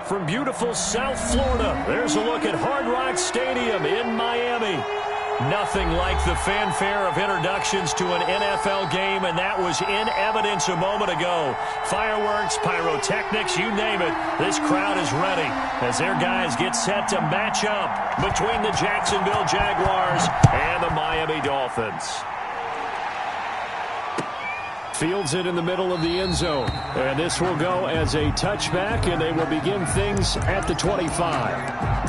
from beautiful South Florida. There's a look at Hard Rock Stadium in Miami. Nothing like the fanfare of introductions to an NFL game, and that was in evidence a moment ago. Fireworks, pyrotechnics, you name it. This crowd is ready as their guys get set to match up between the Jacksonville Jaguars and the Miami Dolphins. Fields it in the middle of the end zone. And this will go as a touchback, and they will begin things at the 25.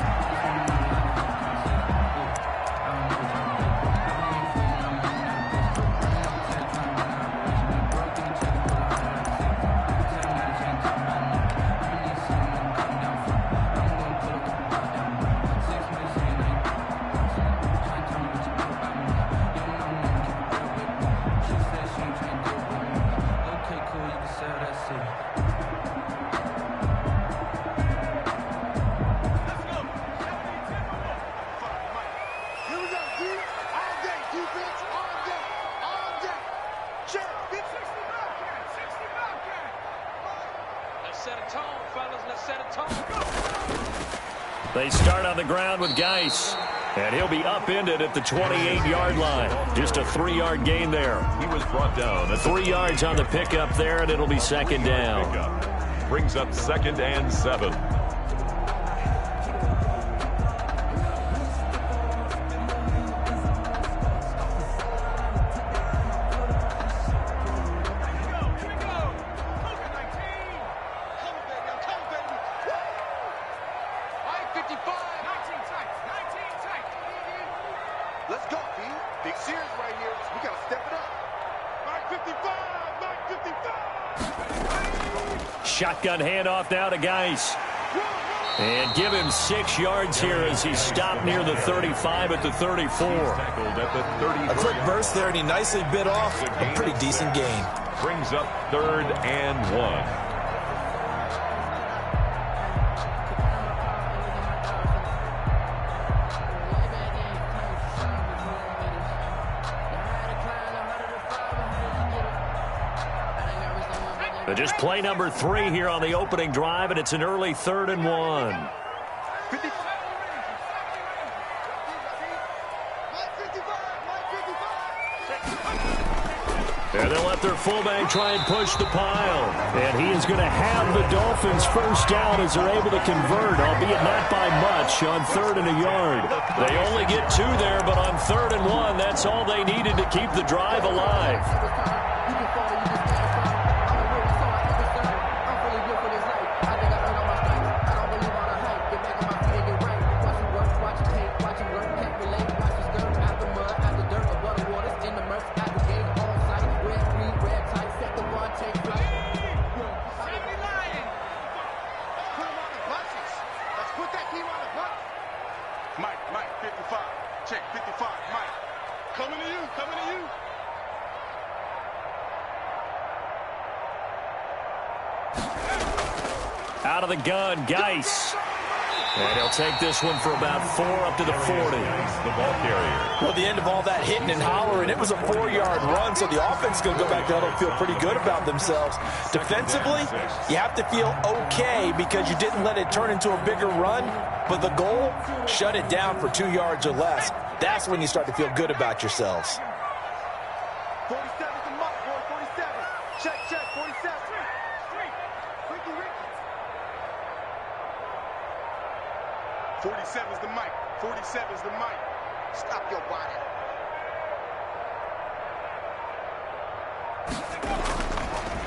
They start on the ground with Geis, and he'll be upended at the 28-yard line. Just a 3-yard gain there. He was brought down. 3 yards on the pickup there, and it'll be second down. Brings up 2nd and 7. Shotgun handoff now to Geis. And give him 6 yards here as he stopped near the 35 at the 34. A quick burst there, and he nicely bit off a pretty decent gain. Brings up 3rd and 1. Just play number 3 here on the opening drive, and it's an early 3rd and 1. And they'll let their fullback try and push the pile. And he is going to have the Dolphins first down as they're able to convert, albeit not by much, on 3rd and a yard. They only get 2 there, but on 3rd and 1, that's all they needed to keep the drive alive. Out of the gun, Geis. And he'll take this one for about 4 up to the 40. The ball carrier. Well, the end of all that hitting and hollering, it was a 4-yard run, so the offense is going to go back down and feel pretty good about themselves. Defensively, you have to feel okay because you didn't let it turn into a bigger run, but the goal, shut it down for 2 yards or less. That's when you start to feel good about yourselves. 47's the mark, boy, 47. Check, 47. 47's the mic. 47's the mic. Stop your body.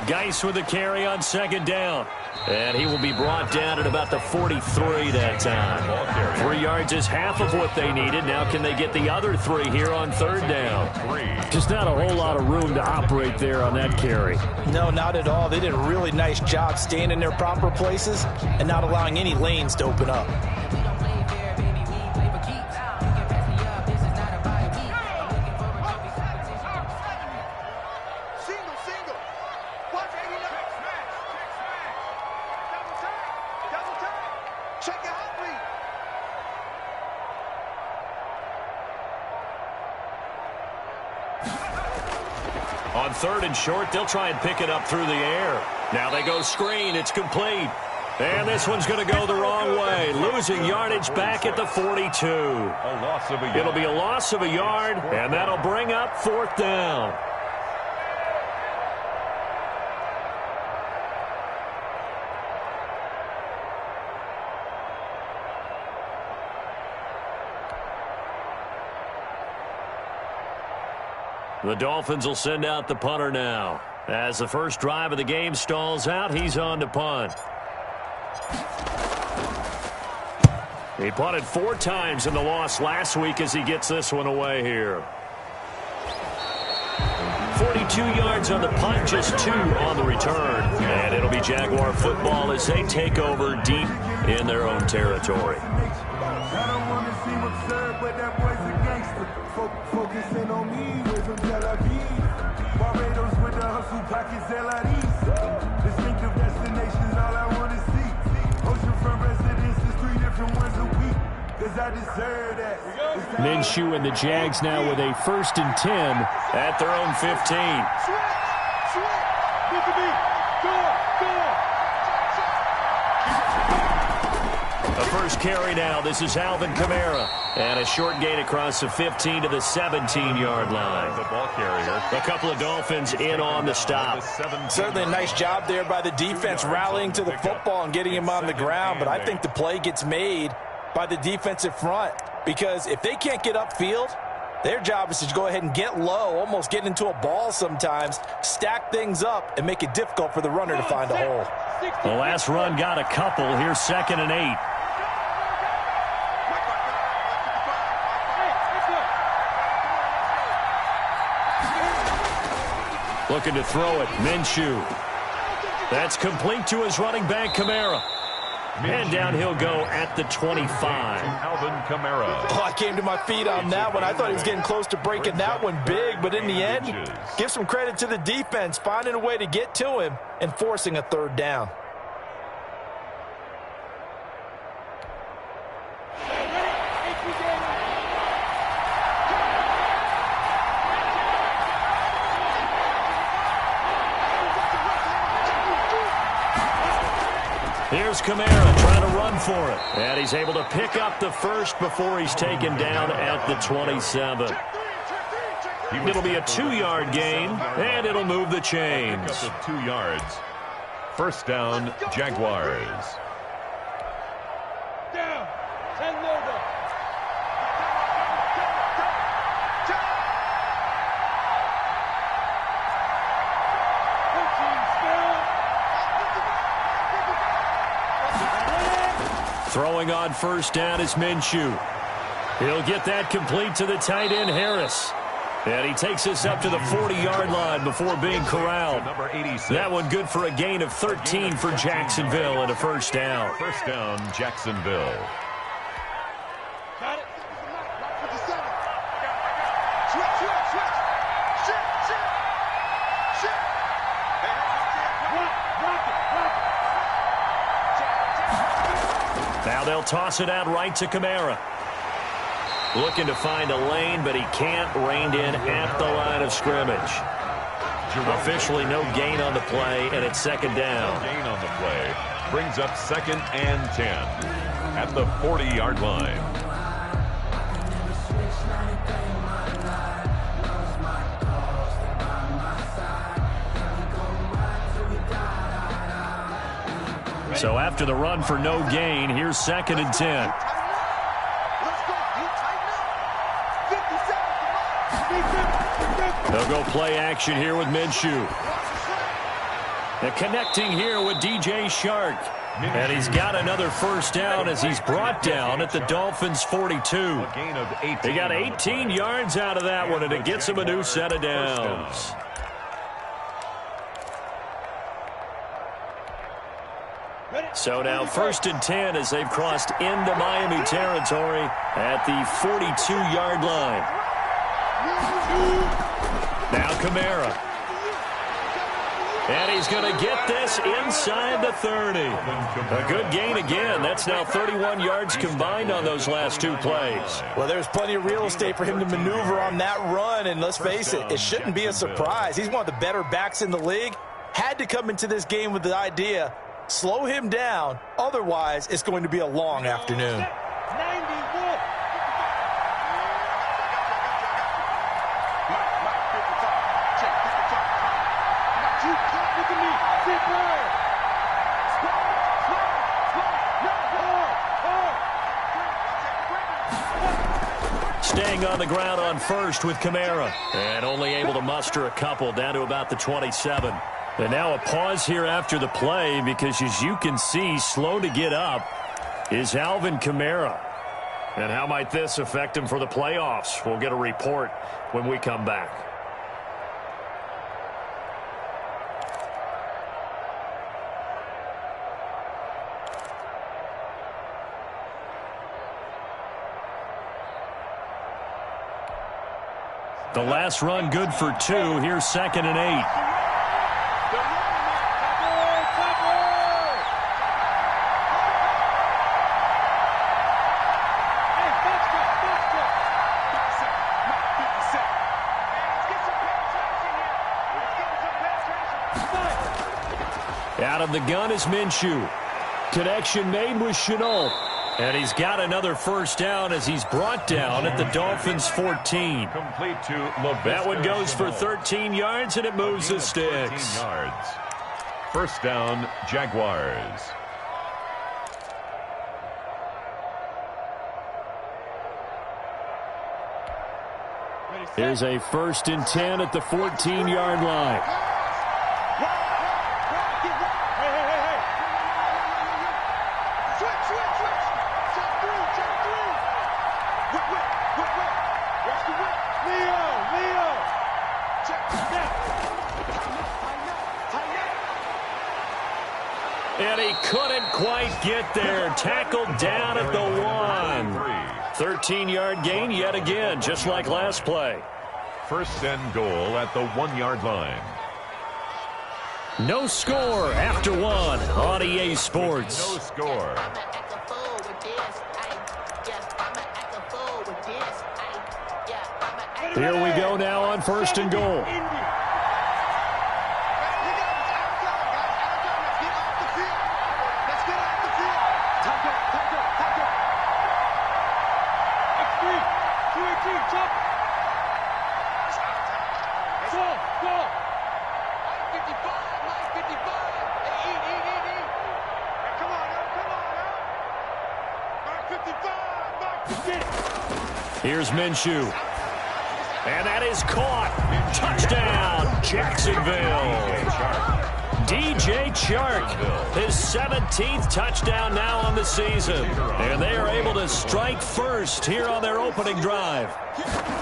Geis with the carry on 2nd down. And he will be brought down at about the 43 that time. 3 yards is half of what they needed. Now can they get the other 3 here on 3rd down? Just not a whole lot of room to operate there on that carry. No, not at all. They did a really nice job staying in their proper places and not allowing any lanes to open up. On 3rd and short, they'll try and pick it up through the air. Now they go screen. It's complete. And this one's going to go the wrong way. Losing yardage back at the 42. A loss of a yard. It'll be a loss of a yard, and that'll bring up 4th down. The Dolphins will send out the punter now. As the first drive of the game stalls out, he's on to punt. He punted 4 times in the loss last week as he gets this one away here. 42 yards on the punt, just 2 on the return. And it'll be Jaguar football as they take over deep in their own territory. I don't want to seem absurd, but that boy's a gangster. Focusing on me with some Tel Aviv. Barbados with the hustle pockets, LIDs. Distinctive destinations, all I want to see. Oceanfront residences, 3 different ones a week. Cause I deserve that. Minshew and the Jags now with a 1st and 10 at their own 15. The first carry now. This is Alvin Kamara. And a short gain across the 15 to the 17-yard line. The ball carrier. A couple of Dolphins in on the stop. Certainly a nice job there by the defense rallying to the football and getting him on the ground. But I think the play gets made by the defensive front. Because if they can't get upfield, their job is to go ahead and get low, almost get into a ball sometimes, stack things up, and make it difficult for the runner to find a hole. The last run got a couple. Here's 2nd and 8. Looking to throw it. Minshew. That's complete to his running back, Kamara. And down he'll go at the 25. Alvin Kamara. Oh, I came to my feet on that one. I thought he was getting close to breaking that one big, but in the end, give some credit to the defense, finding a way to get to him and forcing a 3rd down. Here's Kamara trying to run for it. And he's able to pick up the 1st before he's taken down at the 27. It'll be a 2-yard gain, and it'll move the chains. Pick up of 2 yards. 1st down, Jaguars. Down. 10 over. Throwing on 1st down is Minshew. He'll get that complete to the tight end, Harris. And he takes us up to the 40-yard line before being corralled. Number 86. That one good for a gain of 13 for Jacksonville and a 1st down. 1st down, Jacksonville. Got it. 57. Switch. Shit. Rock it. Now they'll toss it out right to Kamara. Looking to find a lane, but he can't. Reined in at the line of scrimmage. Officially no gain on the play, and it's 2nd down. Gain on the play. Brings up 2nd and 10 at the 40-yard line. So after the run for no gain, here's 2nd and 10. Let's go. You tighten up. 57. They'll go play action here with Minshew. They're connecting here with DJ Shark. And he's got another 1st down as he's brought down at the Dolphins' 42. A gain of 18. He got 18 yards out of that one, and it gets him a new set of downs. So now 1st and 10 as they've crossed into Miami territory at the 42-yard line. Now Kamara. And he's going to get this inside the 30. A good gain again. That's now 31 yards combined on those last 2 plays. Well, there's plenty of real estate for him to maneuver on that run, and let's face it, it shouldn't be a surprise. He's one of the better backs in the league. Had to come into this game with the idea Slow him down. Otherwise, it's going to be a long afternoon. Staying on the ground on first with Kamara. And only able to muster a couple down to about the 27. And now a pause here after the play because, as you can see, slow to get up is Alvin Kamara. And how might this affect him for the playoffs? We'll get a report when we come back. The last run good for 2. Here's 2nd and 8. Out of the gun is Minshew. Connection made with Chenault. And he's got another first down as he's brought down at the Dolphins' 14. Complete to that one goes for 13 yards, and it moves the sticks. Yards. First down, Jaguars. Here's a 1st and 10 at the 14-yard line. And he couldn't quite get there. Tackled down at the 1. 13-yard gain yet again, just like last play. First and goal at the 1-yard line. No score after 1 on EA Sports. No score. Here we go now on 1st and goal. Here's Minshew. And that is caught. Touchdown, Jacksonville. DJ Chark, his 17th touchdown now on the season. And they are able to strike first here on their opening drive.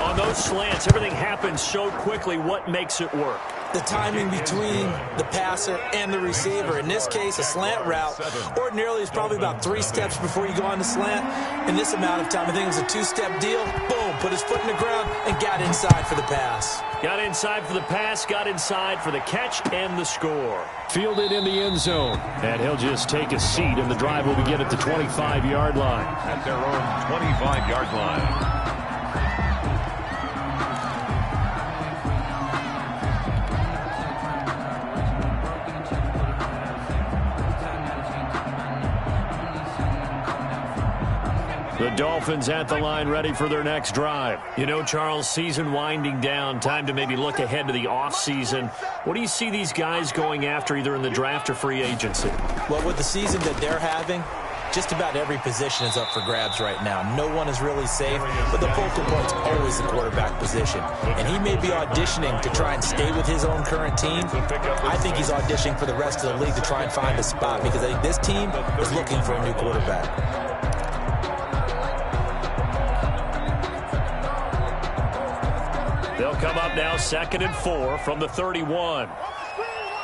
On those slants, everything happens so quickly. What makes it work? The timing between the passer and the receiver. In this case, a slant route ordinarily is probably about 3 steps before you go on the slant. In this amount of time, I think it was a 2-step deal. Boom, put his foot in the ground and got inside for the pass. Got inside for the pass, got inside for the catch and the score. Fielded in the end zone. And he'll just take a seat, and the drive will begin at the 25-yard line. At their own 25-yard line. The Dolphins at the line, ready for their next drive. You know, Charles, season winding down, time to maybe look ahead to the offseason. What do you see these guys going after, either in the draft or free agency? Well, with the season that they're having, just about every position is up for grabs right now. No one is really safe, but the focal point's always the quarterback position. And he may be auditioning to try and stay with his own current team. I think he's auditioning for the rest of the league to try and find a spot, because I think this team is looking for a new quarterback. They'll come up now 2nd and 4 from the 31. Watch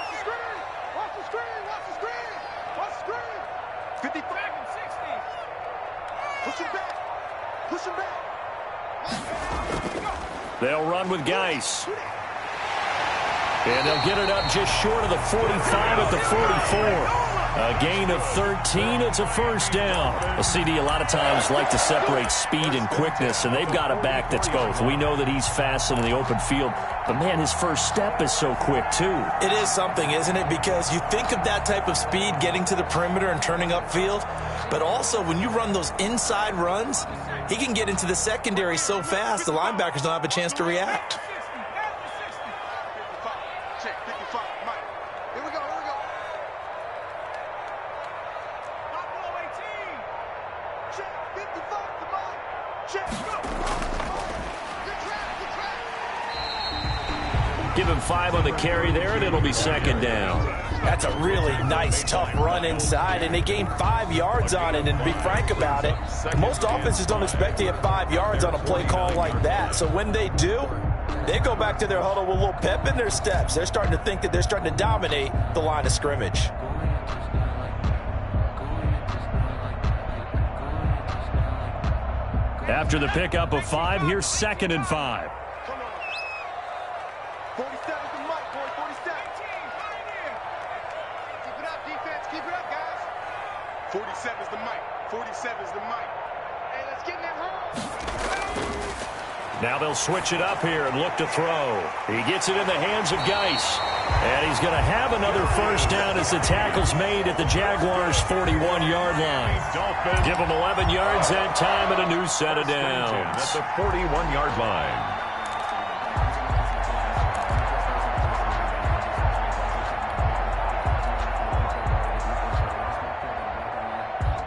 the screen! Watch the screen! 55 and 60. Push him back. Push him back. They'll run with Geis. And they'll get it up just short of the 45 at the 44. A gain of 13. It's a first down. A CD a lot of times like to separate speed and quickness, and they've got a back that's both. We know that he's fast in the open field, but, man, his first step is so quick, too. It is something, isn't it? Because you think of that type of speed getting to the perimeter and turning upfield, but also when you run those inside runs, he can get into the secondary so fast the linebackers don't have a chance to react. Give him 5 on the carry there, and it'll be second down. That's a really nice, tough run inside, and they gained 5 yards on it. And to be frank about it, most offenses don't expect to get 5 yards on a play call like that. So when they do, they go back to their huddle with a little pep in their steps. They're starting to think that they're starting to dominate the line of scrimmage. After the pickup of 5, here's 2nd and 5. 47's the mic, boy, 47. Keep it up, defense. Keep it up, guys. 47's the mic. 47's the mic. Hey, let's get in that hole. Now they'll switch it up here and look to throw. He gets it in the hands of Geis. And he's going to have another first down as the tackle's made at the Jaguars' 41-yard line. Give him 11 yards that time and a new set of downs. At the 41-yard line.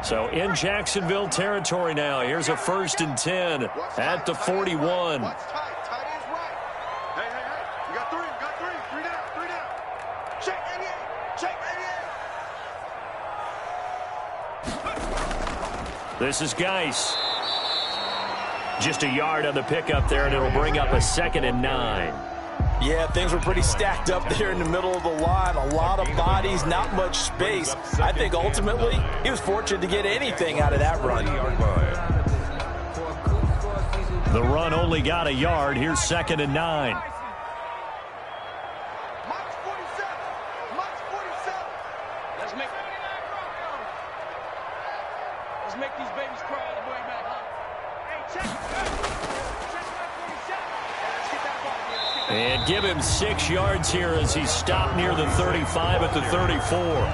So in Jacksonville territory now. Here's a 1st and 10 at the 41. Watch tight. Tight ends right. Hey. You got 3. You got 3. 3 down. 3 down. Check 88. Check 88. This is Geis. Just a yard on the pickup there, and it'll bring up a 2nd and 9. Yeah, things were pretty stacked up there in the middle of the line. A lot of bodies, not much space. I think ultimately he was fortunate to get anything out of that run. The run only got a yard. Here's 2nd and 9. Mike's 47. Mike's 47. Let's make these babies cry all the way back home. Hey, check my 47. Let's get that ball here. And give him 6 yards here as he stopped near the 35 at the 34.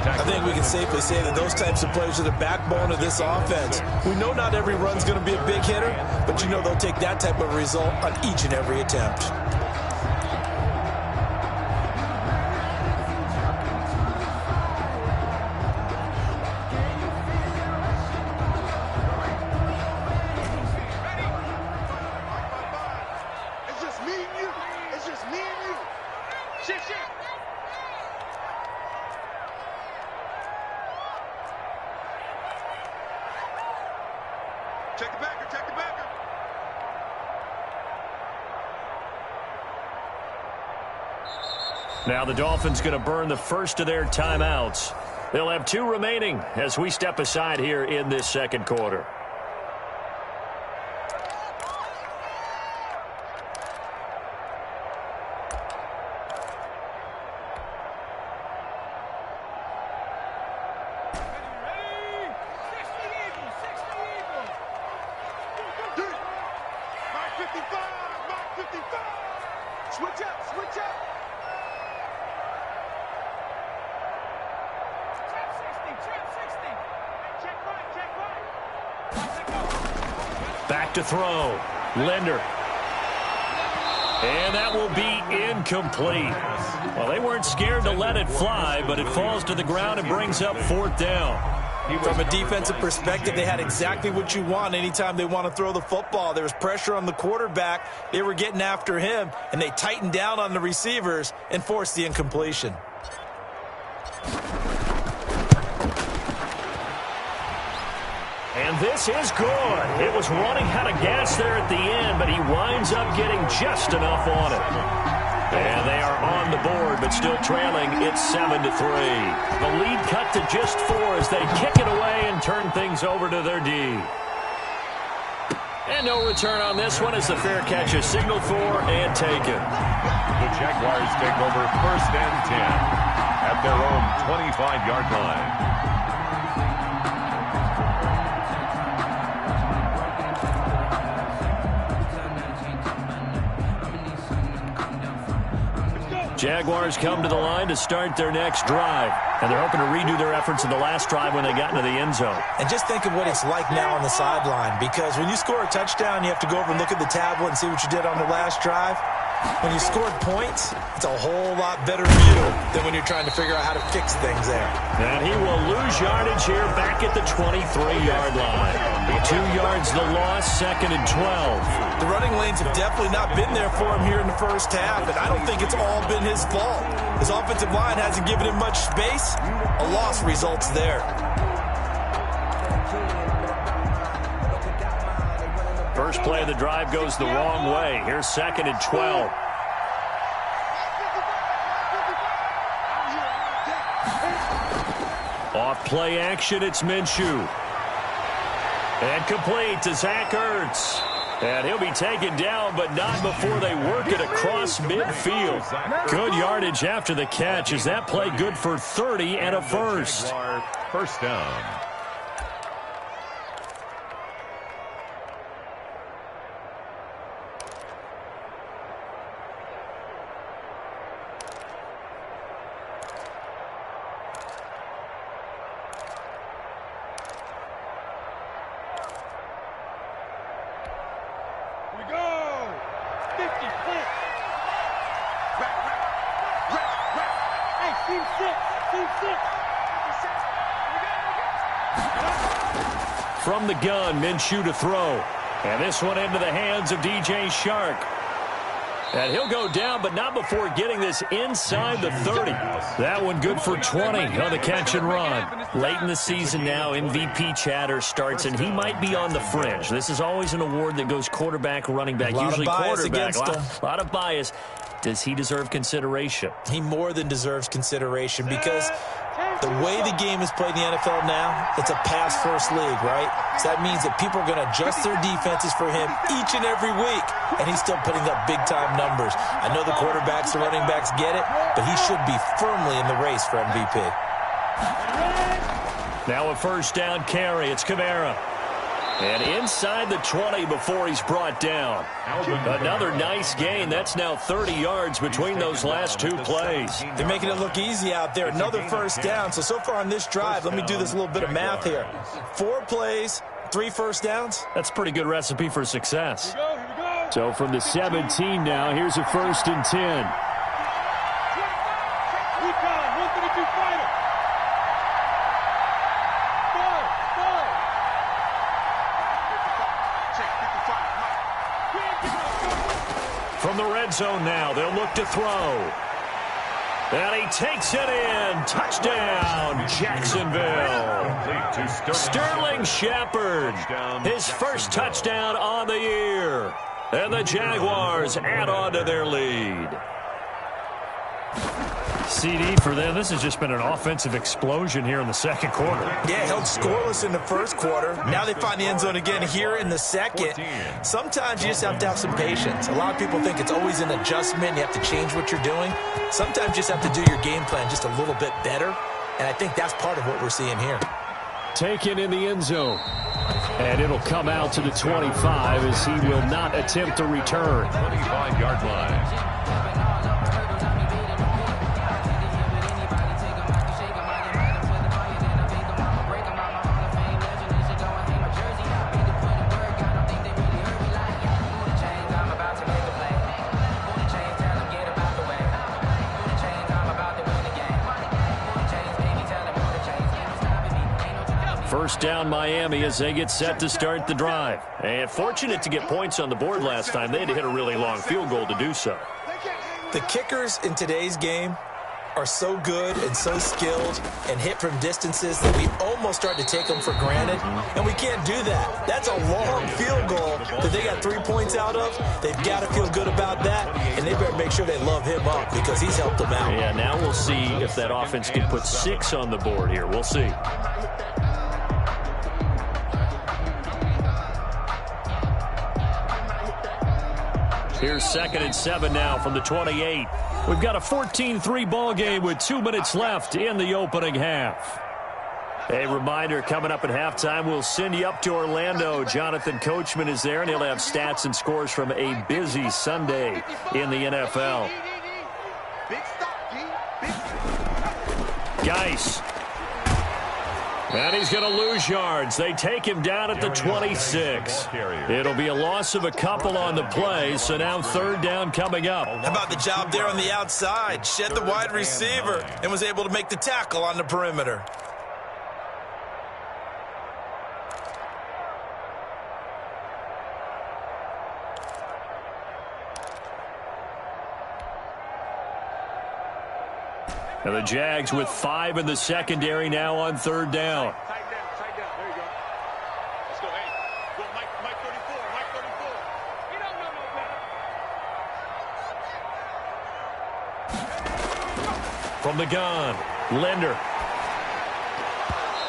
I think we can safely say that those types of plays are the backbone of this offense. We know not every run's going to be a big hitter, but you know they'll take that type of result on each and every attempt. It's just me and you. It's just me and you. Shit. Check the backer. Check the backer. Now the Dolphins going to burn the first of their timeouts. They'll have 2 remaining as we step aside here in this second quarter. Mike 55. Switch up. Back to throw. Linder. And that will be incomplete. Well, they weren't scared to let it fly, but it falls to the ground and brings up 4th down. From a defensive perspective, they had exactly what you want anytime they want to throw the football. There was pressure on the quarterback. They were getting after him, and they tightened down on the receivers and forced the incompletion. And this is good. It was running out of gas there at the end, but he winds up getting just enough on it. And they are on the board, but still trailing. It's 7-3. The lead cut to just 4 as they kick it away and turn things over to their D. And no return on this one as the fair catch is signaled for and taken. The Jaguars take over 1st and 10. at their own 25-yard line. Jaguars come to the line to start their next drive. And they're hoping to redo their efforts in the last drive when they got into the end zone. And just think of what it's like now on the sideline, because when you score a touchdown, you have to go over and look at the tablet and see what you did on the last drive. When you scored points, it's a whole lot better view than when you're trying to figure out how to fix things there. And he will lose yardage here back at the 23-yard line. 2 yards the loss, 2nd and 12. The running lanes have definitely not been there for him here in the first half, and I don't think it's all been his fault. His offensive line hasn't given him much space. A loss results there. First play of the drive goes the wrong way. Here's 2nd and 12. Off play action, it's Minshew. And complete to Zach Ertz. And he'll be taken down, but not before they work it across midfield. Good yardage after the catch. Is that play good for 30 and a first? First down. From the gun, Minshew to throw. And this one into the hands of DJ Shark. And he'll go down, but not before getting this inside the 30. That one good for 20 on the catch and run. Late in the season now, MVP chatter starts, and he might be on the fringe. This is always an award that goes quarterback, running back, usually quarterback. A lot of bias. Does he deserve consideration? He more than deserves consideration, because the way the game is played in the NFL now, it's a pass-first league, right? So that means that people are going to adjust their defenses for him each and every week, and he's still putting up big-time numbers. I know the quarterbacks, the running backs get it, but he should be firmly in the race for MVP. Now a first down carry. It's Kamara. And inside the 20 before he's brought down. Another nice gain. That's now 30 yards between those last two plays. They're making it look easy out there. Another first down. So far on this drive, let me do this little bit of math here. 4 plays, 3 first downs. That's a pretty good recipe for success. So from the 17 now, here's a 1st and 10. From the red zone now, they'll look to throw. And he takes it in. Touchdown, Jacksonville. Sterling Shepard, his first touchdown on the year. And the Jaguars add on to their lead. CD for them. This has just been an offensive explosion here in the second quarter. Yeah, held scoreless in the first quarter. Now they find the end zone again here in the second. Sometimes you just have to have some patience. A lot of people think it's always an adjustment. You have to change what you're doing. Sometimes you just have to do your game plan just a little bit better. And I think that's part of what we're seeing here. Taken in the end zone. And it'll come out to the 25 as he will not attempt to return. 25-yard line. First down Miami as they get set to start the drive. And fortunate to get points on the board last time. They had to hit a really long field goal to do so. The kickers in today's game are so good and so skilled and hit from distances that we almost start to take them for granted, and we can't do that. That's a long field goal that they got 3 points out of. They've got to feel good about that, and they better make sure they love him up because he's helped them out. Yeah, now we'll see if that offense can put 6 on the board here. We'll see. Here's 2nd and 7 now from the 28. We've got a 14-3 ball game with 2 minutes left in the opening half. A reminder, coming up at halftime, we'll send you up to Orlando. Jonathan Coachman is there, and he'll have stats and scores from a busy Sunday in the NFL. Geis. And he's going to lose yards. They take him down at the 26. It'll be a loss of a couple on the play, so now third down coming up. How about the job there on the outside? Shed the wide receiver and was able to make the tackle on the perimeter. And the Jags with 5 in the secondary now on third down. Tight down. There you go. Let's go. Hey, go Mike 34. Mike 34. You don't know no better. From the gun, Linder.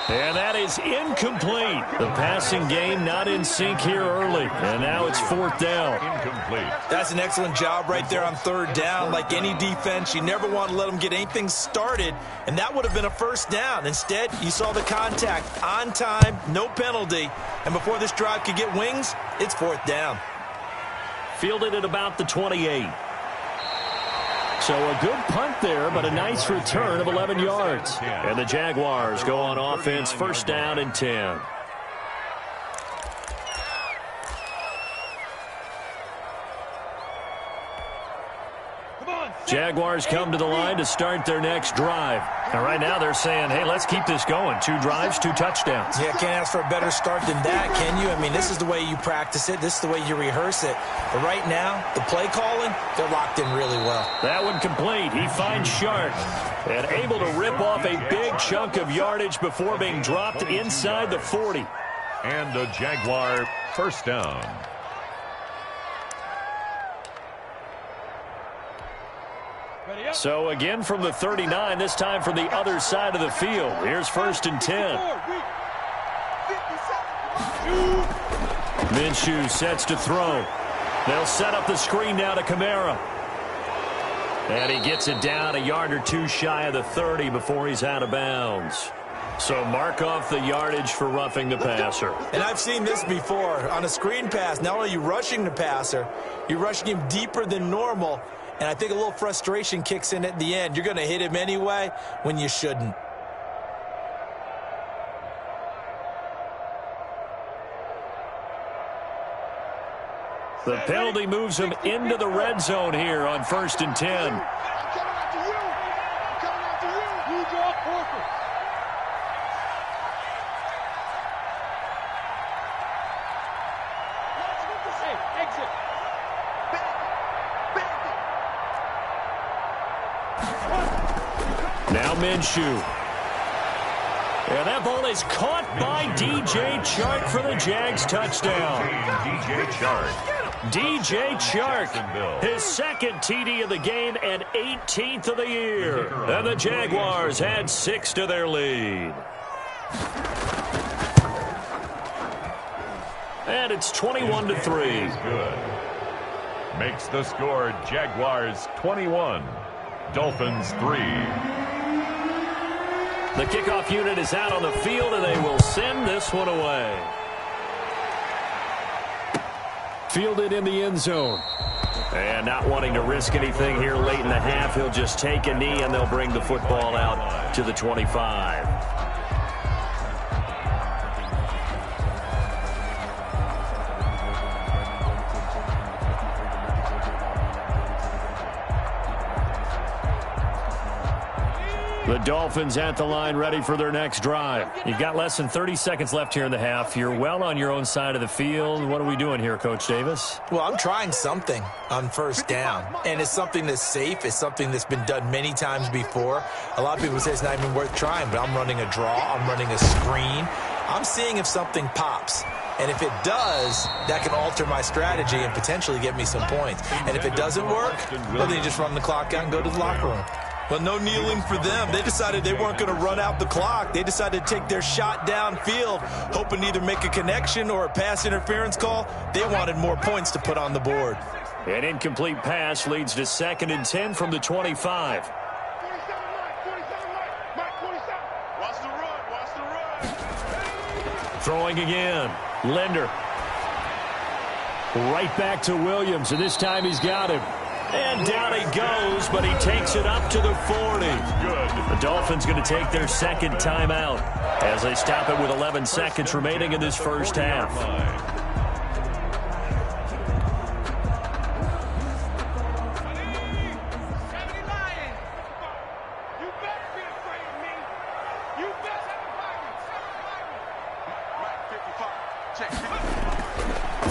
And that is incomplete. The passing game not in sync here early. And now it's fourth down. Incomplete. That's an excellent job right there on third down. Like any defense, you never want to let them get anything started, and that would have been a first down. Instead, you saw the contact on time, no penalty, and before this drive could get wings, it's fourth down. Fielded at about the 28. So a good punt there, but a nice return of 11 yards. And the Jaguars go on offense, first down and 10. Jaguars come to the line to start their next drive. And right now they're saying, hey, let's keep this going. 2 drives, 2 touchdowns. Yeah, can't ask for a better start than that, can you? I mean, this is the way you practice it. This is the way you rehearse it. But right now, the play calling, they're locked in really well. That one complete. He finds Sharp and able to rip off a big chunk of yardage before being dropped inside the 40. And a Jaguar first down. So again from the 39, this time from the other side of the field. Here's first and 10. Minshew sets to throw. They'll set up the screen now to Kamara. And he gets it down a yard or 2 shy of the 30 before he's out of bounds. So mark off the yardage for roughing the passer. And I've seen this before. On a screen pass, not only are you rushing the passer, you're rushing him deeper than normal. And I think a little frustration kicks in at the end. You're going to hit him anyway when you shouldn't. The penalty moves him into the red zone here on first and 10. I'm coming after you. I'm coming after you. You draw forfeit. What's with the same? Exit. Now Minshew. And that ball is caught by DJ Chark for the Jags touchdown. DJ Chark. DJ Chark, his second TD of the game and 18th of the year. And the Jaguars add 6 to their lead. And it's 21-3. Good. Makes the score Jaguars 21, Dolphins 3. The kickoff unit is out on the field, and they will send this one away. Fielded in the end zone. And not wanting to risk anything here late in the half, he'll just take a knee, and they'll bring the football out to the 25. The Dolphins at the line, ready for their next drive. You've got less than 30 seconds left here in the half. You're well on your own side of the field. What are we doing here, Coach Davis? Well, I'm trying something on first down, and it's something that's safe. It's something that's been done many times before. A lot of people say it's not even worth trying, but I'm running a draw. I'm running a screen. I'm seeing if something pops. And if it does, that can alter my strategy and potentially get me some points. And if it doesn't work, well, then you just run the clock out and go to the locker room. Well, no kneeling for them. They decided they weren't going to run out the clock. They decided to take their shot downfield, hoping to either make a connection or a pass interference call. They wanted more points to put on the board. An incomplete pass leads to 2nd and 10 from the 25. 47, Mike, 47. Watch the run. Throwing again. Linder. Right back to Williams, and this time he's got him. And down he goes, but he takes it up to the 40. The Dolphins going to take their 2nd timeout as they stop it with 11 seconds remaining in this first half.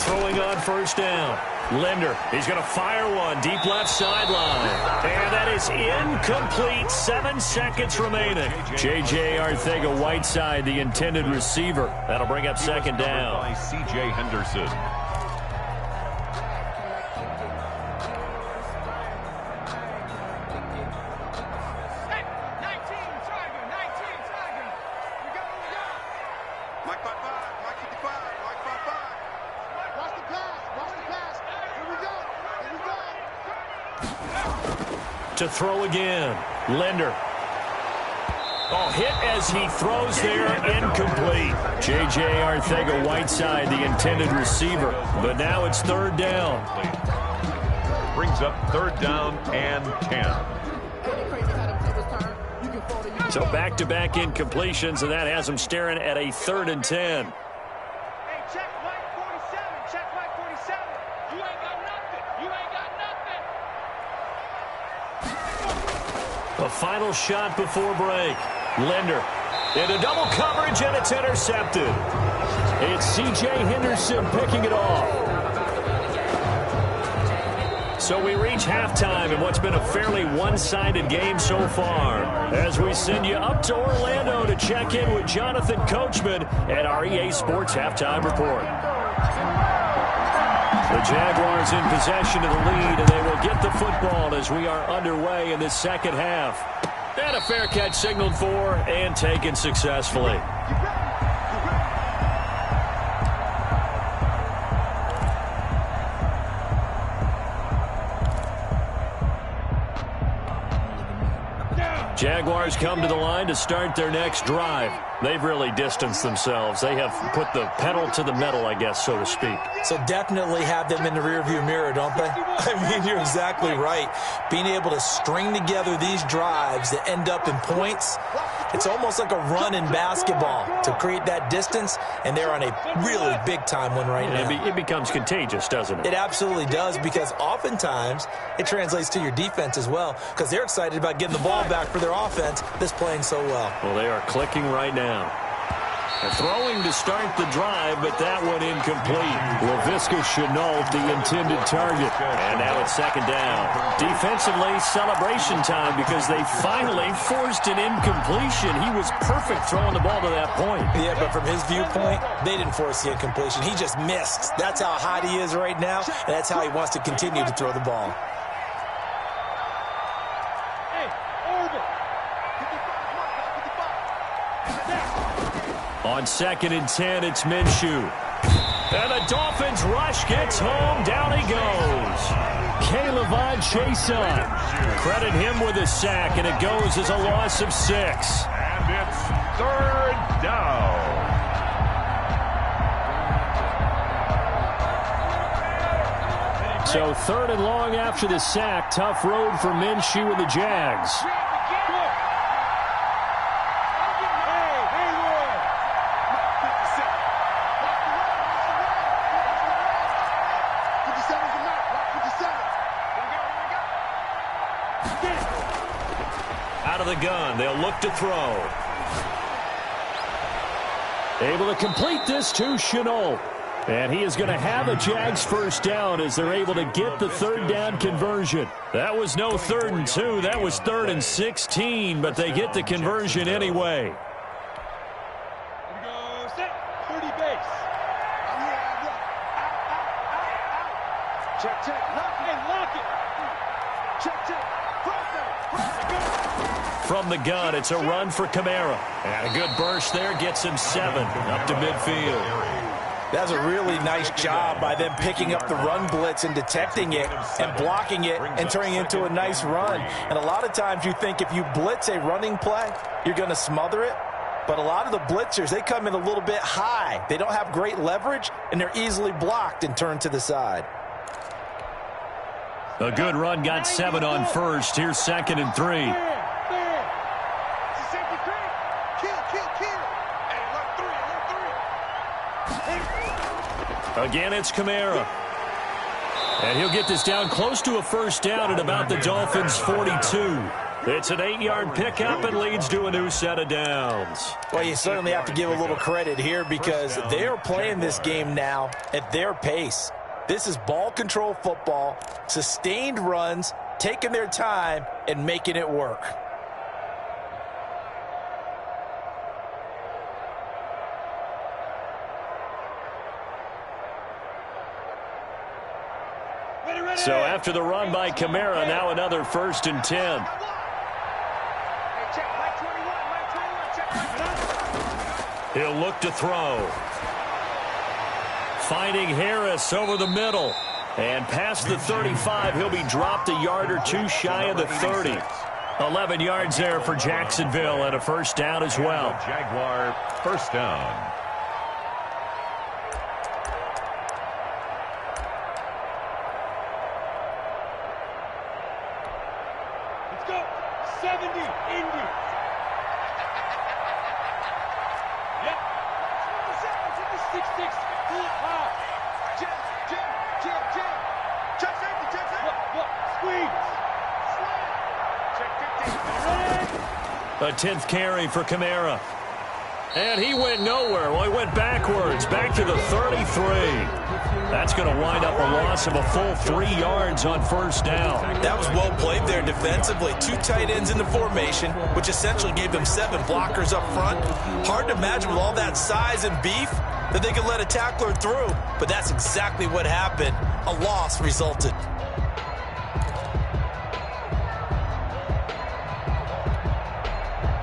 Throwing on first down. Linder, he's going to fire one deep left sideline. And that is incomplete. 7 seconds remaining. J.J. Arcega-Whiteside, the intended receiver. That'll bring up 2nd down. By C.J. Henderson. To throw again. Linder. Oh, hit as he throws there. Incomplete. J.J. Arcega-Whiteside, the intended receiver. But now it's 3rd down. Brings up 3rd down and 10. So back-to-back incompletions, and that has him staring at a 3rd and 10. Hey, check Mike 47. Check Mike 47. You ain't got nothing. You ain't got nothing. A final shot before break. Linder into double coverage, and it's intercepted. It's C.J. Henderson picking it off. So we reach halftime in what's been a fairly one-sided game so far, as we send you up to Orlando to check in with Jonathan Coachman at our EA Sports Halftime Report. The Jaguars in possession of the lead, and they will get the football as we are underway in this 2nd half. And a fair catch signaled for and taken successfully. Jaguars come to the line to start their next drive. They've really distanced themselves. They have put the pedal to the metal, I guess, so to speak. So definitely have them in the rearview mirror, don't they? I mean, you're exactly right. Being able to string together these drives that end up in points, it's almost like a run in basketball to create that distance, and they're on a really big-time one right now. It becomes contagious, doesn't it? It absolutely does, because oftentimes it translates to your defense as well, because they're excited about getting the ball back for their offense that's playing so well. Well, they are clicking right now. They're throwing to start the drive, but that one incomplete. Laviska Shenault, the intended target. And now it's 2nd down. Defensively, celebration time because they finally forced an incompletion. He was perfect throwing the ball to that point. Yeah, but from his viewpoint, they didn't force the incompletion. He just missed. That's how hot he is right now, and that's how he wants to continue to throw the ball. On 2nd and 10, it's Minshew. And the Dolphins rush gets home. Down he goes. K'Lavon Chaisson. Credit him with a sack, and it goes as a loss of 6. And it's 3rd down. So 3rd and long after the sack. Tough road for Minshew and the Jags. Out of the gun, they'll look to throw. Able to complete this to Shenault. And he is going to have a Jags 1st down as they're able to get the 3rd down conversion. That was no 3rd and 2. That was 3rd and 16, but they get the conversion anyway. Here we go, set, 30 base. Check, lock it. Check, From the gun, it's a run for Kamara. And a good burst there gets him 7 up to midfield. That's a really nice job by them picking up the run blitz and detecting it and blocking it and turning it into a nice run. And a lot of times you think if you blitz a running play, you're going to smother it. But a lot of the blitzers, they come in a little bit high. They don't have great leverage, and they're easily blocked and turned to the side. A good run got 7 on first. Here's 2nd and 3. Again, it's Kamara. And he'll get this down close to a first down at about the Dolphins' 42. It's an 8-yard pickup and leads to a new set of downs. Well, you certainly have to give a little credit here because they are playing this game now at their pace. This is ball control football, sustained runs, taking their time and making it work. So after the run by Kamara, now another 1st and 10. He'll look to throw. Finding Harris over the middle. And past the 35, he'll be dropped a yard or 2 shy of the 30. 11 yards there for Jacksonville and a first down as well. Jaguar first down. Let's go. 70, Indy. Yep. 6-6. A 10th carry for Kamara. And he went nowhere. Well, he went backwards, back to the 33. That's going to wind up a loss of a full 3 yards on first down. That was well played there defensively. 2 tight ends in the formation, which essentially gave them 7 blockers up front. Hard to imagine with all that size and beef that they could let a tackler through, but that's exactly what happened. A loss resulted.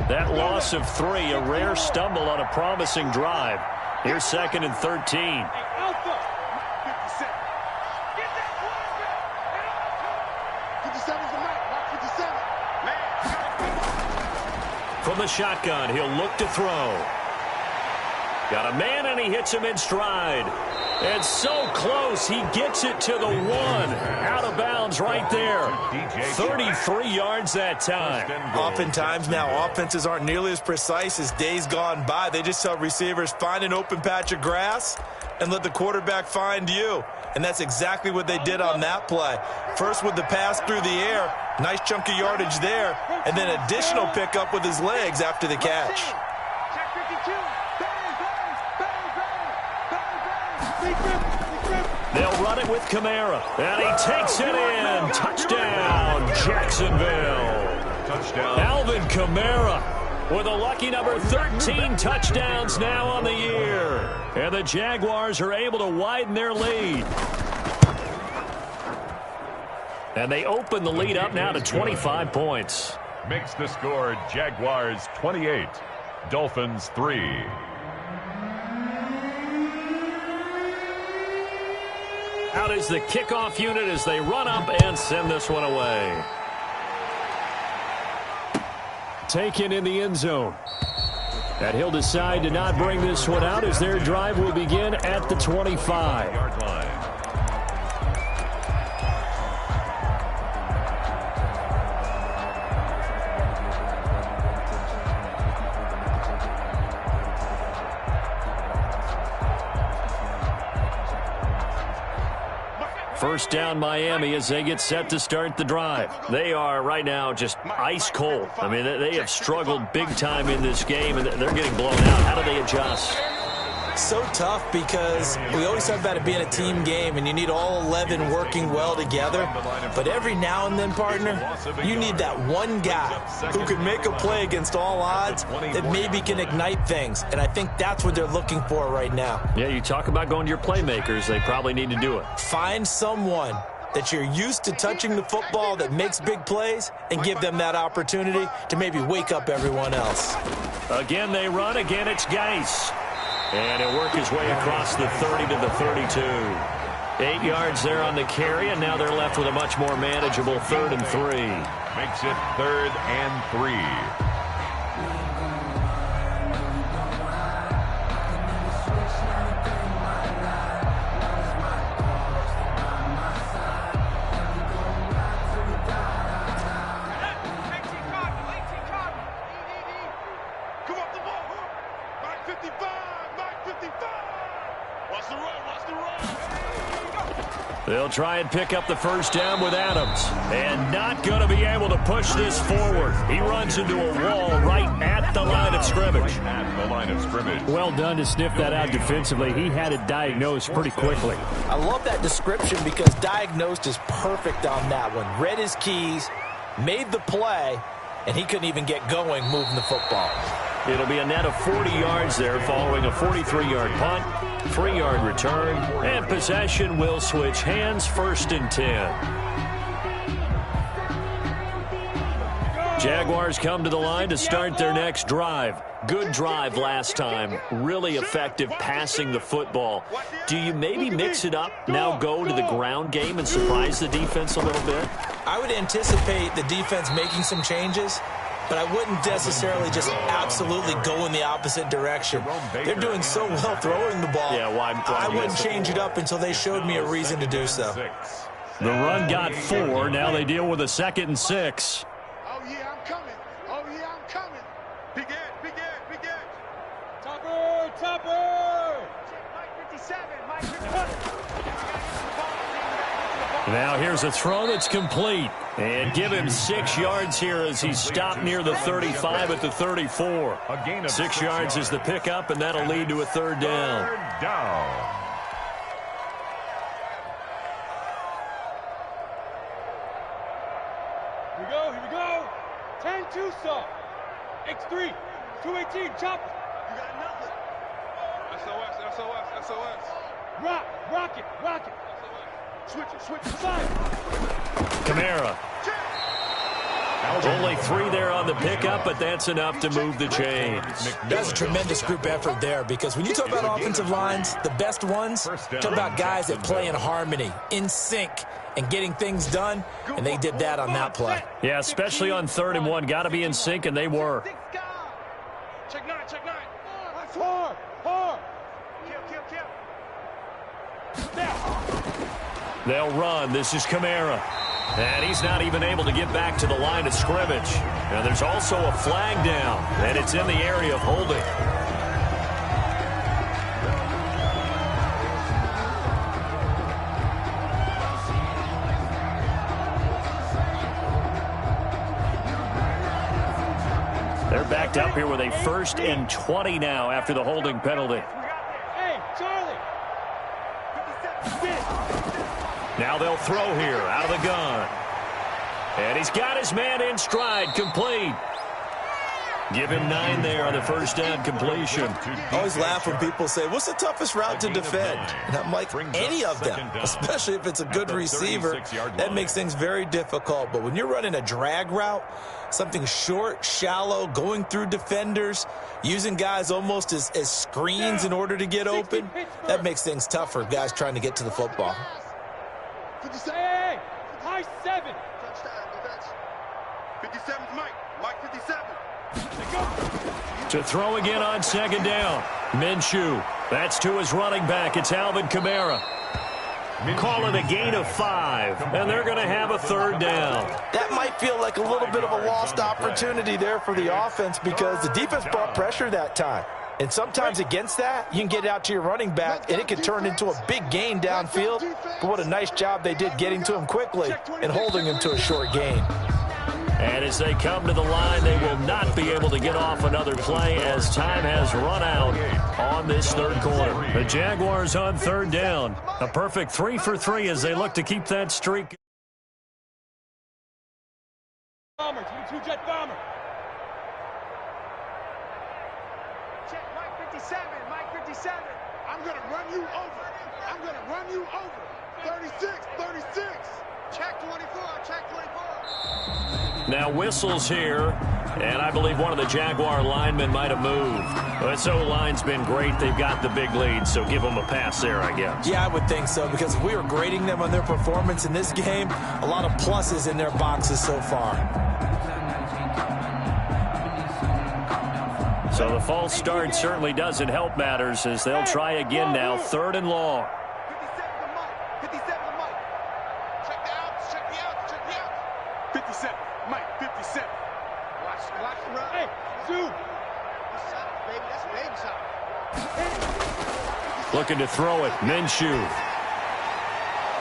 That loss of 3, a rare stumble on a promising drive. Here's 2nd and 13. From the shotgun, he'll look to throw. Got a man, and he hits him in stride. And so close, he gets it to the 1. Out of bounds right there. 33 yards that time. Oftentimes now, offenses aren't nearly as precise as days gone by. They just tell receivers, find an open patch of grass and let the quarterback find you. And that's exactly what they did on that play. First with the pass through the air, nice chunk of yardage there, and then additional pickup with his legs after the catch. They'll run it with Kamara, and he takes it in. Touchdown, Jacksonville. Touchdown. Alvin Kamara with a lucky number 13 touchdowns now on the year. And the Jaguars are able to widen their lead. And they open the lead up now to 25 points. Makes the score Jaguars 28, Dolphins 3. Out is the kickoff unit as they run up and send this one away. Taken in the end zone. And he'll decide to not bring this one out as their drive will begin at the 25. Line. First down Miami as they get set to start the drive. They are right now just ice cold. I mean, they have struggled big time in this game, and they're getting blown out. How do they adjust? So tough because we always talk about it being a team game and you need all 11 working well together. But every now and then, partner, you need that one guy who can make a play against all odds that maybe can ignite things. And I think that's what they're looking for right now. Yeah, you talk about going to your playmakers. They probably need to do it. Find someone that you're used to touching the football that makes big plays and give them that opportunity to maybe wake up everyone else. Again, they run. Again, it's Geis. And he'll work his way across the 30 to the 32. 8 yards there on the carry, and now they're left with a much more manageable 3rd and 3. Makes it 3rd and 3. They'll try and pick up the first down with Adams. And not going to be able to push this forward. He runs into a wall right at the line of scrimmage. Well done to sniff that out defensively. He had it diagnosed pretty quickly. I love that description because diagnosed is perfect on that one. Read his keys, made the play, and he couldn't even get going moving the football. It'll be a net of 40 yards there following a 43-yard punt, 3-yard return, and possession will switch hands, 1st and 10. Jaguars come to the line to start their next drive. Good drive last time. Really effective passing the football. Do you maybe mix it up, now go to the ground game and surprise the defense a little bit? I would anticipate the defense making some changes, but I wouldn't necessarily just absolutely go in the opposite direction. They're doing so well throwing the ball. Yeah, I wouldn't change it up until they showed me a reason to do so. The run got 4. Now they deal with a 2nd and 6. Oh, yeah, I'm coming. Oh, yeah, I'm coming. Big Ed, Big Ed, Big Ed. Topper, Topper. Mike 57, Mike 57. Now here's a throw that's complete. And give him 6 yards here as he's stopped near the 35 at the 34. 6 yards is the pickup, and that'll lead to a 3rd down. Here we go. 10-2 saw. X3, 218, chopper. You got nothing. SOS. Rock it. Switch it. Kamara. Only 3 there on the pickup, but that's enough to move the chains. That's a tremendous group effort there because when you talk about offensive lines, the best ones, talk about guys that play in harmony, in sync, and getting things done, and they did that on that play. Yeah, especially on 3rd and 1. Got to be in sync, and they were. Check 9. That's hard. Kill. They'll run. This is Kamara. And he's not even able to get back to the line of scrimmage. Now there's also a flag down, and it's in the area of holding. They're backed up here with a 1st and 20 now after the holding penalty. Hey, Charlie. Now they'll throw here out of the gun. And he's got his man in stride, complete. Give him 9 there on the first down completion. I always laugh when people say, what's the toughest route to defend? And I'm like, any of them, especially if it's a good receiver. That makes things very difficult. But when you're running a drag route, something short, shallow, going through defenders, using guys almost as screens in order to get open, that makes things tougher, guys trying to get to the football. Hey, high 7. Touchdown, defense. 57's Mike 57. To throw again on 2nd down. Minshew. That's to his running back. It's Alvin Kamara. Call it a gain of 5, and they're going to have a 3rd down. That might feel like a little bit of a lost opportunity there for the offense because the defense brought pressure that time. And sometimes against that, you can get it out to your running back, and it can turn into a big gain downfield. But what a nice job they did getting to him quickly and holding him to a short gain. And as they come to the line, they will not be able to get off another play as time has run out on this 3rd quarter. The Jaguars on 3rd down. A perfect 3 for 3 as they look to keep that streak. Bomber, 2-jet bomber. Check Mike 57. I'm going to run you over. 36. Check 24, check 24. Now whistles here, and I believe one of the Jaguar linemen might have moved. But this O-line's been great. They've got the big lead, so give them a pass there, I guess. Yeah, I would think so, because if we were grading them on their performance in this game, a lot of pluses in their boxes so far. So the false start certainly doesn't help matters as they'll try again now, 3rd and long. 57 to Mike. Check the outs, check the outs, check the outs. 57, Mike, 57. Watch the run. Hey, zoom. Shot, baby, that's a baby shot. Looking to throw it, Minshew.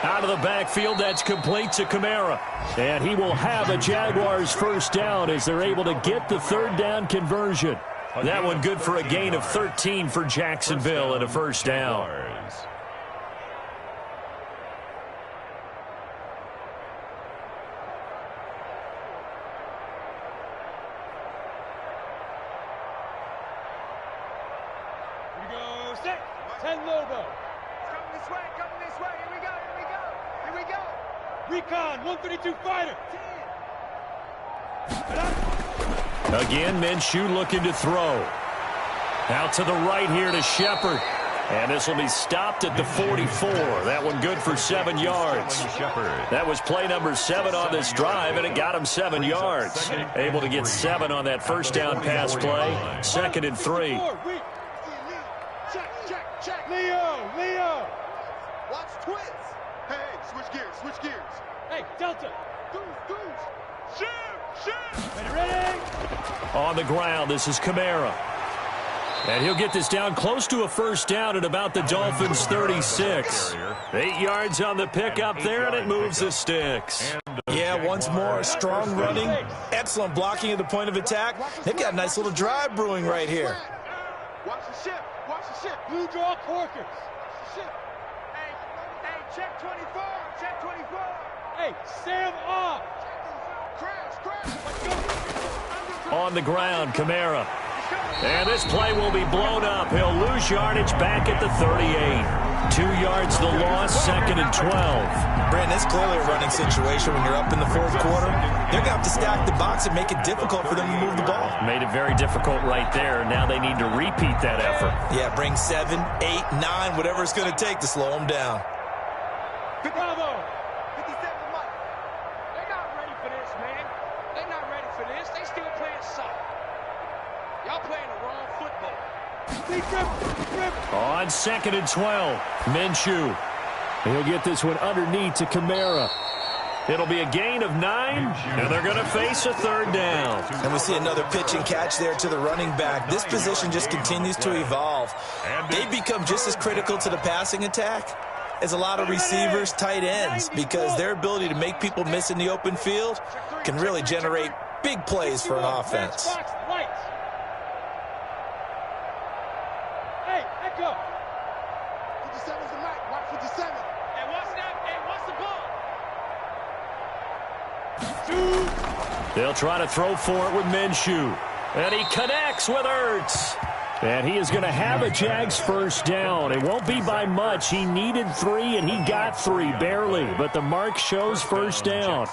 Out of the backfield, that's complete to Kamara. And he will have a Jaguars first down as they're able to get the 3rd down conversion. That one good for a gain of 13 for Jacksonville and a first down. Here we go, 6, 10 Lobo. It's coming this way, Here we go, here we go, here we go. Recon, 132 fighter. 10. Again, Minshew looking to throw. Out to the right here to Shepard. And this will be stopped at the 44. That one good for 7 yards. That was play number 7 on this drive, and it got him 7 yards. Able to get 7 on that first down pass play. 2nd and 3. Check. Leo. Watch twins. Hey, switch gears. Hey, Delta. Goose. Shoot. Ready. On the ground, this is Kamara. And he'll get this down close to a first down at about the Dolphins' 36. 8 yards on the pickup there, and it moves the sticks. Yeah, once more, strong running, excellent blocking at the point of attack. They've got a nice little drive brewing right here. Watch the ship. Blue draw Corkers. Ship. Hey, check 24. Hey, Sam off. Crash. On the ground, Kamara. And this play will be blown up. He'll lose yardage back at the 38. 2 yards the loss, 2nd and 12. Brandon, it's clearly a running situation when you're up in the 4th quarter. They're going to have to stack the box and make it difficult for them to move the ball. Made it very difficult right there. Now they need to repeat that effort. Yeah, bring 7, 8, 9, whatever it's going to take to slow them down. Bravo. 57 to Mike. They're not ready for this, man. They're not ready for this. They still playing soccer. Y'all playing the wrong football. On 2nd and 12, Minshew. He'll get this one underneath to Kamara. It'll be a gain of 9, and they're going to face a 3rd down. And we see another pitch and catch there to the running back. This position just continues to evolve. They become just as critical to the passing attack as a lot of receivers, tight ends, because their ability to make people miss in the open field can really generate big plays for an offense. Hey, echo. 57's the mic. Watch 57. Hey, watch that. Hey, watch the ball. They'll try to throw for it with Minshew. And he connects with Ertz. And he is going to have a Jags first down. It won't be by much. He needed 3, and he got 3, barely. But the mark shows first down.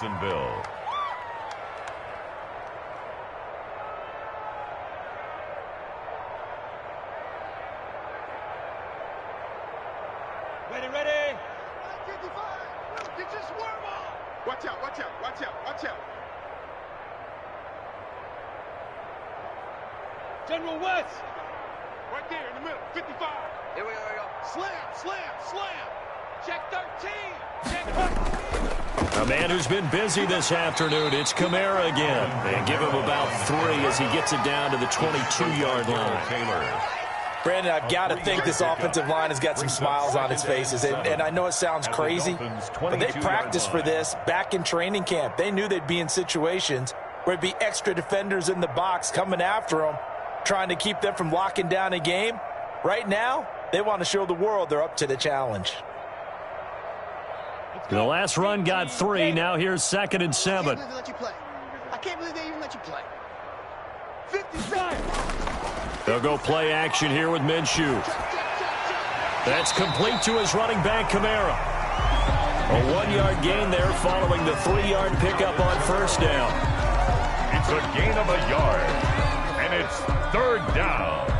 Ready. 55. Get your swarm on. Watch out. General West. Right there in the middle. 55. Here we go. Slam. Check 13. Check 13. A man who's been busy this afternoon. It's Kamara again. And give him about 3 as he gets it down to the 22-yard line. Brandon, I've got to think this offensive line has got some smiles on its faces. And I know it sounds crazy, but they practiced for this back in training camp. They knew they'd be in situations where there'd be extra defenders in the box coming after them, trying to keep them from locking down a game. Right now, they want to show the world they're up to the challenge. The last run got 3. Now here's 2nd and 7. I can't believe they even let you play. 57. They'll go play action here with Minshew. That's complete to his running back, Kamara. A 1-yard gain there following the 3-yard pickup on first down. It's a gain of a yard, and it's third down.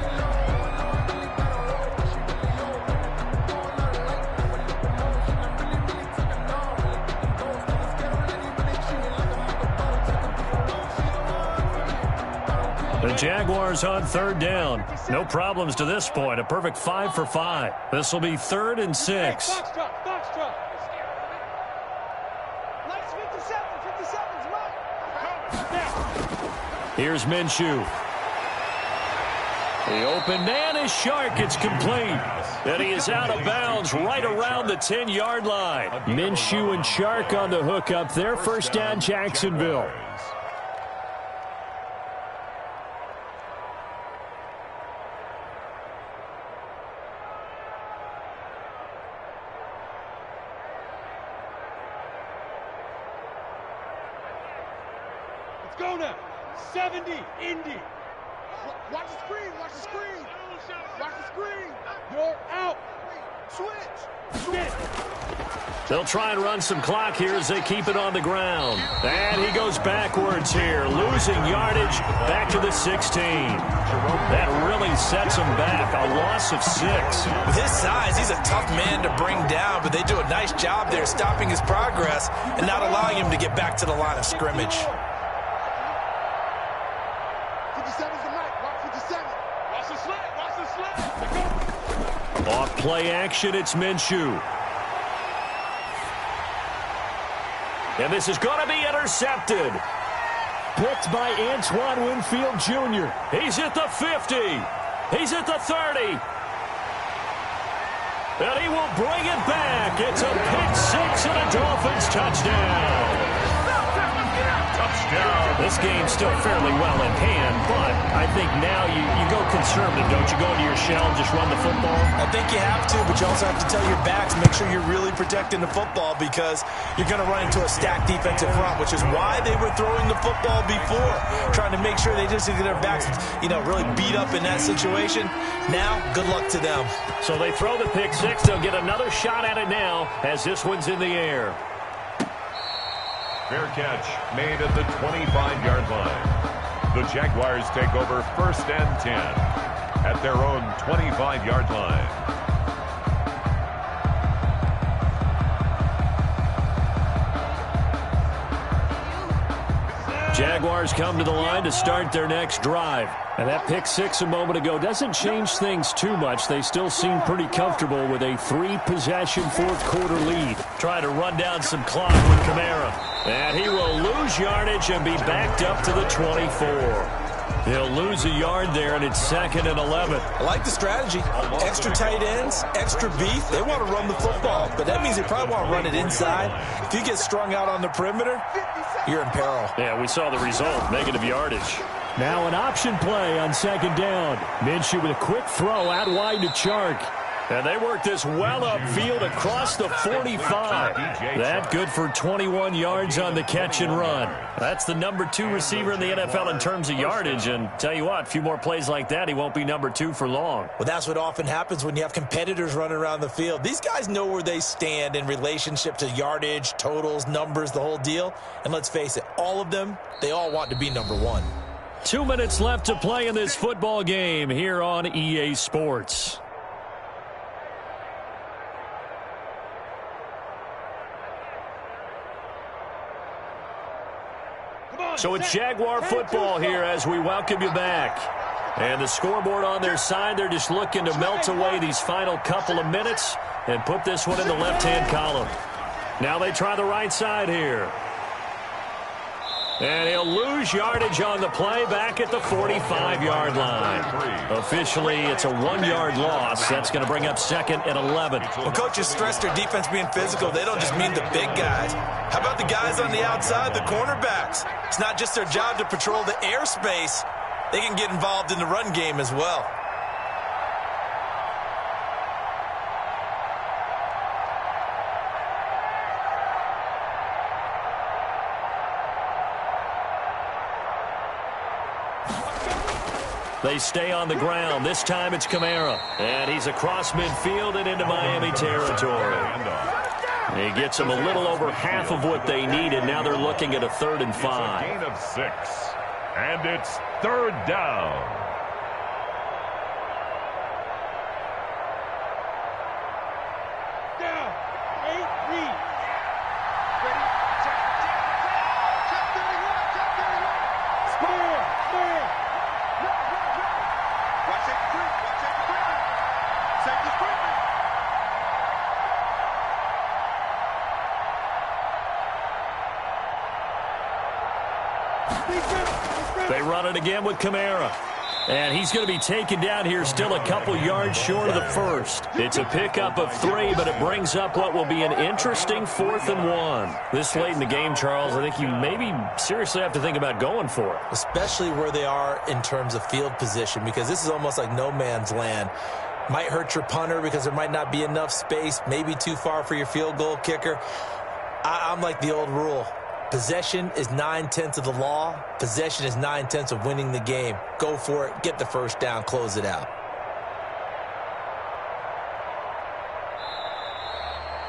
The Jaguars on third down. No problems to this point. A perfect 5 for 5. This will be 3rd and 6. Here's Minshew. The open man is Shark. It's complete. And he is out of bounds right around the 10-yard line. Minshew and Shark on the hook up there. First down, Jacksonville. Go now. 70, Indy. Watch the screen, watch the screen. Watch the screen. You're out. Switch. They'll try and run some clock here as they keep it on the ground. And he goes backwards here, losing yardage back to the 16. That really sets him back, a loss of 6. With his size, he's a tough man to bring down, but they do a nice job there stopping his progress and not allowing him to get back to the line of scrimmage. Off play action, it's Minshew. And this is going to be intercepted. Picked by Antoine Winfield Jr. He's at the 50. He's at the 30. And he will bring it back. It's a pick 6 and a Dolphins touchdown. Touchdown. This game's still fairly well in hand, but I think now you go conservative, don't you? Go into your shell and just run the football? I think you have to, but you also have to tell your backs, make sure you're really protecting the football because you're going to run into a stacked defensive front, which is why they were throwing the football before, trying to make sure they just get their backs, really beat up in that situation. Now, good luck to them. So they throw the pick 6. They'll get another shot at it now as this one's in the air. Fair catch made at the 25-yard line. The Jaguars take over 1st and 10 at their own 25-yard line. Jaguars come to the line to start their next drive. And that pick 6 a moment ago doesn't change things too much. They still seem pretty comfortable with a 3-possession fourth-quarter lead. Try to run down some clock with Kamara. And he will lose yardage and be backed up to the 24. He'll lose a yard there, and it's 2nd and 11. I like the strategy. Extra tight ends, extra beef. They want to run the football, but that means they probably want to run it inside. If you get strung out on the perimeter, you're in peril. Yeah, we saw the result, negative yardage. Now an option play on 2nd down. Minshew with a quick throw out wide to Chark. And they work this well upfield across the 45. That good for 21 yards on the catch and run. That's the number 2 receiver in the NFL in terms of yardage. And tell you what, a few more plays like that, he won't be number 2 for long. Well, that's what often happens when you have competitors running around the field. These guys know where they stand in relationship to yardage, totals, numbers, the whole deal. And let's face it, all of them, they all want to be number 1. 2 minutes left to play in this football game here on EA Sports. So it's Jaguar football here as we welcome you back. And the scoreboard on their side, they're just looking to melt away these final couple of minutes and put this one in the left-hand column. Now they try the right side here. And he'll lose yardage on the play back at the 45-yard line. Officially, it's a 1-yard loss. That's going to bring up 2nd and 11. Well, coaches stress their defense being physical. They don't just mean the big guys. How about the guys on the outside, the cornerbacks? It's not just their job to patrol the airspace. They can get involved in the run game as well. They stay on the ground. This time it's Kamara. And he's across midfield and into Miami territory. He gets them a little over half of what they needed. Now they're looking at a 3rd and 5. It's a gain of 6. And it's 3rd down. They run it again with Kamara. And he's going to be taken down here still a couple yards short of the first. It's a pickup of 3, but it brings up what will be an interesting 4th and 1. This late in the game, Charles, I think you maybe seriously have to think about going for it. Especially where they are in terms of field position, because this is almost like no man's land. Might hurt your punter because there might not be enough space, maybe too far for your field goal kicker. I'm like the old rule. Possession is 9/10 of the law. Possession is 9/10 of winning the game. Go for it. Get the first down. Close it out.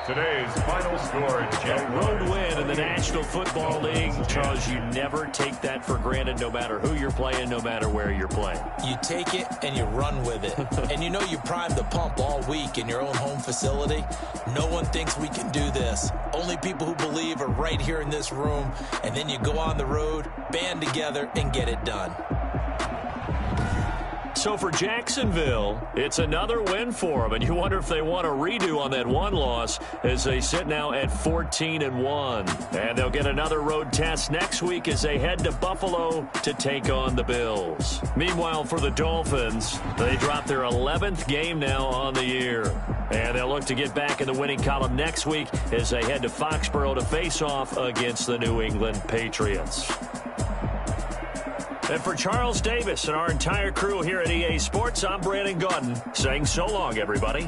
Today's final score. A road win in the National Football League. Charles, you never take that for granted, no matter who you're playing, no matter where you're playing. You take it and you run with it. And you know you primed the pump all week in your own home facility. No one thinks we can do this. Only people who believe are right here in this room. And then you go on the road, band together, and get it done. So for Jacksonville, it's another win for them, and you wonder if they want a redo on that one loss as they sit now at 14-1. And they'll get another road test next week as they head to Buffalo to take on the Bills. Meanwhile, for the Dolphins, they drop their 11th game now on the year. And they'll look to get back in the winning column next week as they head to Foxborough to face off against the New England Patriots. And for Charles Davis and our entire crew here at EA Sports, I'm Brandon Gaudin saying so long, everybody.